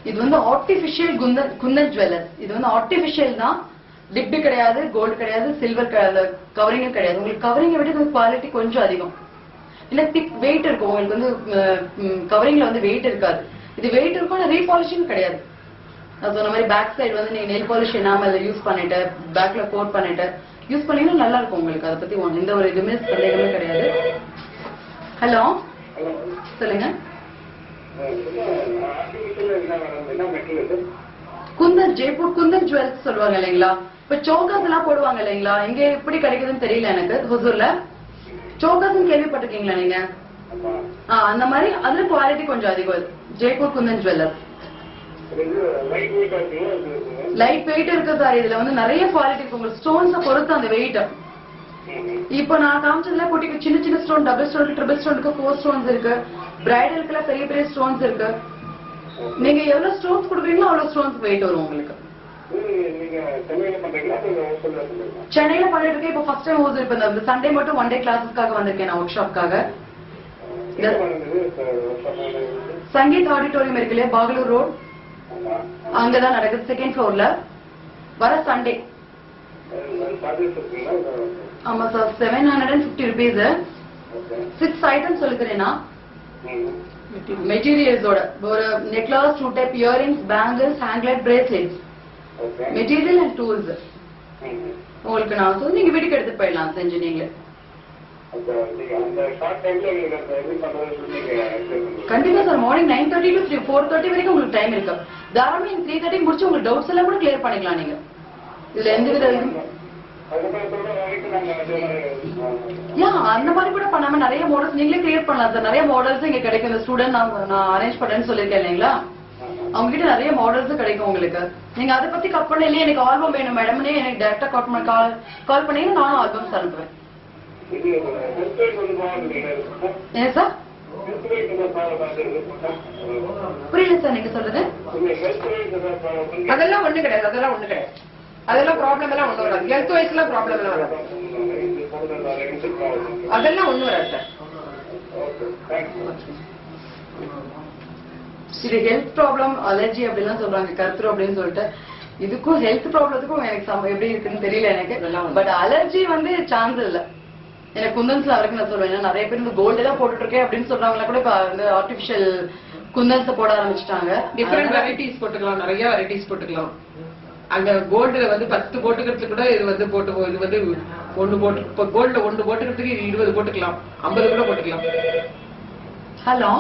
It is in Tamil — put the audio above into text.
இது வந்து ஆர்டிபிஷியல் குந்தன் ஜுவல்லர்ஸ். இது வந்து ஆர்டிபிஷியல் தான், லிப்டு கிடையாது, கோல்டு கிடையாது, சில்வர் கவரிங்கும் கிடையாது. உங்களுக்கு கவரிங்கை விட இது குவாலிட்டி கொஞ்சம் அதிகம். இல்ல திக் வெயிட் இருக்கும். உங்களுக்கு வந்து கவரிங்ல வந்து வெயிட் இருக்காது. இது வெயிட் இருக்கும், ஆனா ரீபாலிஷிங் கிடையாது. நான் சொன்ன மாதிரி பேக் சைடு வந்து நீங்க நெயில் பாலிஷ் எனாமல் யூஸ் பண்ணிட்டு பேக்ல கோட் பண்ணிட்டு யூஸ் பண்ணீங்கன்னா நல்லா இருக்கும் உங்களுக்கு. அதை பத்தி எந்த ஒரு இதுவுமே சந்தேகமே கிடையாது. ஹலோ, சொல்லுங்க. குந்தன், ஜெய்ப்பூர் குந்தன் ஜுவல்ஸ் சொல்லுவாங்க இல்லைங்களா? இப்ப சோகாஸ் எல்லாம் போடுவாங்க இல்லைங்களா? இங்க எப்படி கிடைக்குதுன்னு தெரியல எனக்கு. ஹுசூர்ல சோகாஸ் கேள்விப்பட்டிருக்கீங்களா நீங்க? அந்த மாதிரி அதுல குவாலிட்டி கொஞ்சம் அதிகம். Jaipur Kundan jewellers light weight இருக்கு சார். இதுல வந்து நிறைய குவாலிட்டி இருக்கு. உங்களுக்கு ஸ்டோன்ஸ பொறுத்து அந்த வெயிட். இப்ப நான் காமிச்சதுல குட்டிக்கு சின்ன சின்ன stone, double stone, triple stone இருக்கு, 4 ஸ்டோன்ஸ் இருக்கு. பிரைடலுக்குள்ள பெரிய பெரிய ஸ்டோன்ஸ் இருக்கு. நீங்க எவ்வளவு ஸ்டோன்ஸ் கொடுக்குறீங்களோ அவ்வளவு ஸ்டோன்ஸ் வெயிட் வரும் உங்களுக்கு. சென்னையில பண்ணிட்டு இருக்கேன். இப்ப ஃபர்ஸ்ட் டைம் ஹோஸ் இப்ப இந்த சண்டே மட்டும் 1 டே கிளாஸஸ்க்காக வந்திருக்கேன் நான், ஒர்க் ஷாப்காக. சங்கீத் ஆடிட்டோரியம் இருக்கு இல்லையா, பாகலூர் ரோட், அங்கதான் நடக்குது, 2nd ஃப்ளோர்ல. வர சண்டே. ஆமா சார், 750 rupees. 6 ஐட்டம்ஸ் சொல்லிக்கிறேன்னா மெட்டீரியல்ஸோட ஒரு நெக்லஸ், 2 டைப் இயரிங்ஸ், பேங்கிள்ஸ், ஹேண்ட்லைட், பிரேஸ்லெட்ஸ், மெட்டீரியல் அண்ட் டூல்ஸ் உங்களுக்கு நான் சொல்லி நீங்க வீட்டுக்கு எடுத்து போயிடலாம் செஞ்சு. நீங்க கண்டிப்பா சார் மார்னிங் 9:30 to 4:30 வரைக்கும் உங்களுக்கு டைம் இருக்கு. தாராளமா 3:30 முடிச்சு உங்களுக்கு டவுட்ஸ் எல்லாம் கூட கிளியர் பண்ணிக்கலாம் நீங்க. இதுல எந்த வித அந்த மாதிரி கூட பண்ணாம நிறைய மாடல்ஸ் நீங்களே கிரியேட் பண்ணலாம் சார். நிறைய மாடல்ஸ் இங்க கிடைக்கும். இந்த ஸ்டூடெண்ட் நான் அரேஞ்ச் பண்றேன்னு சொல்லியிருக்கேன் இல்லைங்களா, அவங்க கிட்ட நிறைய மாடல்ஸ் கிடைக்கும் உங்களுக்கு. நீங்க அதை பத்தி கட் பண்ண இல்லையா, எனக்கு ஆல்பம் வேணும் மேடம்னே எனக்கு டைரக்டா கால் பண்ணீங்கன்னா நானும் ஆல்பம்ஸ் அனுப்புவேன். ஏன் சார் புரியல சார் நீங்க சொல்றது? அதெல்லாம் ஒண்ணு கிடையாது, அதெல்லாம் ஒண்ணு கிடையாது, அதெல்லாம் ப்ராப்ளம் எல்லாம் ஒண்ணு வராது. ஹெல்த் வைஸ்ல ப்ராப்ளம் எல்லாம் வராது, அதெல்லாம் ஒண்ணு வராது சார். இது ஹெல்த் ப்ராப்ளம், அலர்ஜி அப்படிலாம் சொல்றாங்க, கருத்துரு அப்படின்னு சொல்லிட்டு. இதுக்கும் ஹெல்த் ப்ராப்ளத்துக்கும் எனக்கு எப்படி இருக்குன்னு தெரியல எனக்கு. பட் அலர்ஜி வந்து சான்ஸ் இல்ல எனக்கு. குந்தன்ஸ்ல வரைக்கும் நான் சொல்லுவேன். நிறைய பேர் இந்த கோல்டு தான் போட்டுட்டு இருக்கேன் அப்படின்னு சொல்றாங்களா கூட இப்ப வந்து ஆர்டிபிஷியல் குந்தன்ஸ் போட ஆரம்பிச்சிட்டாங்க. டிஃபரெண்ட் வெரைட்டிஸ் போட்டுக்கலாம், நிறைய வெரைட்டிஸ் போட்டுக்கலாம். அங்க கோல்டுல வந்து 10 போட்டுக்கிறதுக்கு கூட இது வந்து இது வந்து 1 போட்டு, இப்ப கோல்டுல 1 போட்டுக்கிறதுக்கு 20 போட்டுக்கலாம், 50 கூட போட்டுக்கலாம். ஹலோ.